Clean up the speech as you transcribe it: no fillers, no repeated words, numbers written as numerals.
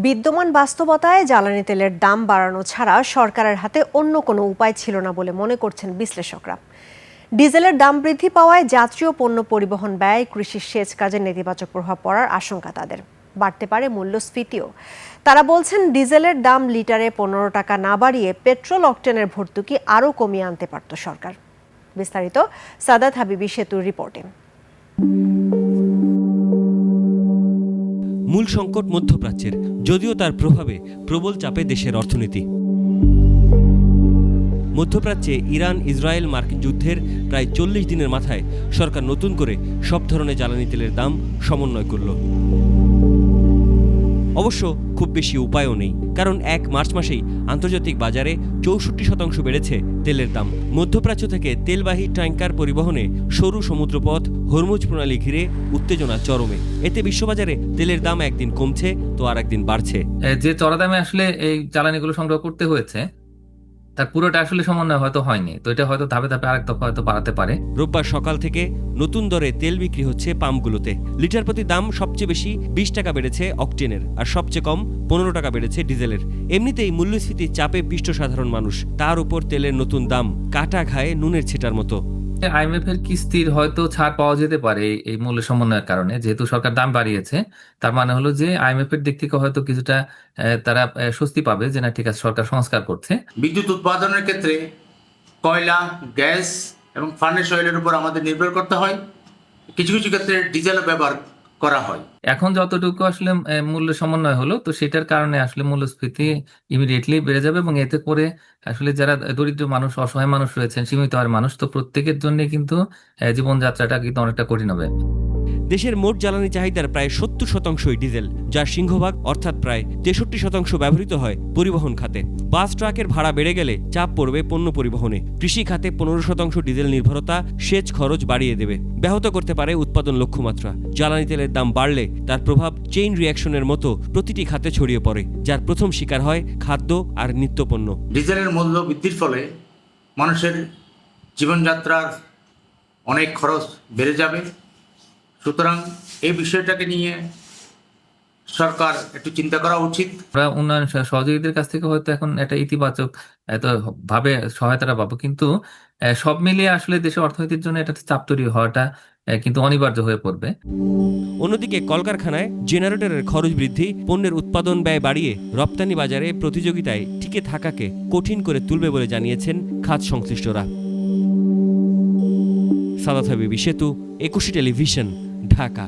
বিদ্যমান বাস্তবতায় জ্বালানি তেলের দাম বাড়ানো ছাড়া সরকারের হাতে অন্য কোনো উপায় ছিল না বলে মনে করছেন বিশ্লেষকরা। ডিজেলের দাম বৃদ্ধি পাওয়ায় যাত্রী ও পণ্য পরিবহন ব্যয়, কৃষি সেচ কাজে নেতিবাচক প্রভাব পড়ার আশঙ্কা তাদের। বাড়তে পারে মূল্যস্ফীতিও। তারা বলছেন ডিজেলের দাম লিটারে 15 টাকা না বাড়িয়ে পেট্রোল অকটেনের ভর্তুকি আরও কমিয়ে আনতে পারত সরকার। বিস্তারিত সাদাত হাবিবি সেতুর রিপোর্টে। মূল সংকট মধ্যপ্রাচ্যের, যদিও তার প্রভাবে প্রবল চাপে দেশের অর্থনীতি। মধ্যপ্রাচ্যে ইরান ইসরায়েল মার্কিন যুদ্ধের প্রায় 40 দিনের মাথায় সরকার নতুন করে সব ধরনের জ্বালানি তেলের দাম সমন্বয় করল। অবশ্য খুব বেশি উপায়ও নেই, কারণ 1 মার্চ মাসেই আন্তর্জাতিক বাজারে 64% বেড়েছে তেলের দাম। মধ্যপ্রাচ্য থেকে তেলবাহী ট্যাঙ্কার পরিবহনে সরু সমুদ্রপথ হরমুজ প্রণালী ঘিরে উত্তেজনা চরমে। এতে বিশ্ববাজারে তেলের দাম একদিন কমছে তো আর একদিন বাড়ছে। যে চড়া দামে আসলে এই জ্বালানিগুলো সংগ্রহ করতে হয়েছে তার পুরোটা আসলে সমন্বয় হয়তো হয়নি, তো এটা হয়তো ধাপে ধাপে আরেক দফা হয়তো বাড়াতে পারে। রোববার সকাল থেকে নতুন দরে তেল বিক্রি হচ্ছে পাম্পগুলোতে। লিটার প্রতি দাম সবচেয়ে বেশি 20 টাকা বেড়েছে অকটেনের, আর সবচেয়ে কম 15 টাকা বেড়েছে ডিজেলের। এমনিতেই মূল্যস্ফীতির চাপে পিষ্ট সাধারণ মানুষ, তার উপর তেলের নতুন দাম কাটা খায় নুনের ছিটার মতো। আইএমএফ এর কিস্তির হয়তো ছাড় পাওয়া যেতে পারে এই মূল্য সমন্বয়ের কারণে, যেহেতু সরকার দাম বাড়িয়েছে। তার মানে হলো যে আইএমএফ এর দিক থেকে হয়তো কিছুটা তারা স্বস্তি পাবে যে না ঠিক আছে, সরকার সংস্কার করছে। বিদ্যুৎ উৎপাদনের ক্ষেত্রে কয়লা, গ্যাস এবং ফার্নেস অয়েলের উপর আমাদের নির্ভর করতে হয়। কিছু কিছু ক্ষেত্রে ডিজেলও ব্যবহার করা হয়। এখন যতটুকু আসলে মূল্য সমন্বয় হলো, তো সেটার কারণে আসলে মূল্যস্ফীতি ইমিডিয়েটলি বেড়ে যাবে, এবং এতে করে আসলে যারা দরিদ্র মানুষ, অসহায় মানুষ রয়েছেন, সীমিত আয়ের মানুষ, তো প্রত্যেকের জন্য কিন্তু জীবনযাত্রাটা কিন্তু অনেকটা কঠিন হবে। দেশের মোট জ্বালানি চাহিদার প্রায় 70%ই ডিজেল, যার সিংহভাগ অর্থাৎ প্রায় 63% ব্যবহৃত হয় পরিবহন খাতে। বাস ট্রাকের ভাড়া বেড়ে গেলে চাপ পড়বে পণ্য পরিবহনে। কৃষি খাতে 15% ডিজেল নির্ভরতা সেচ খরচ বাড়িয়ে দেবে, ব্যাহত করতে পারে উৎপাদন লক্ষ্যমাত্রা। জ্বালানি তেলের দাম বাড়লে তার প্রভাব চেইন রিঅ্যাকশনের মতো প্রতিটি খাতে ছড়িয়ে পড়ে, যার প্রথম শিকার হয় খাদ্য আর নিত্যপণ্য। ডিজেলের মূল্য বৃদ্ধির ফলে মানুষের জীবনযাত্রার অনেক খরচ বেড়ে যাবে। সুতরাং এই বিষয়টাকে নিয়ে সরকার একটু চিন্তা করা উচিত। আমরা উন্নয়ন সহযোগীদের কাছ থেকে হয়তো এখন একটা ইতিবাচক ভাবে সহায়তাটা পাবো, কিন্তু সব মিলিয়ে আসলে দেশের অর্থনীতির জন্য এটা চাপ তৈরি হওয়াটা কিন্তু অনিবার্য হয়ে পড়বে। অন্যদিকে কলকারখানায় জেনারেটরের খরচ বৃদ্ধি পণ্যের উৎপাদন ব্যয় বাড়িয়ে রপ্তানি বাজারে প্রতিযোগিতায় টিকে থাকাকে কঠিন করে তুলবে বলে জানিয়েছেন খাত সংশ্লিষ্টরা। সাদাত হাবিবি সেতু, 21 টেলিভিশন, ঢাকা।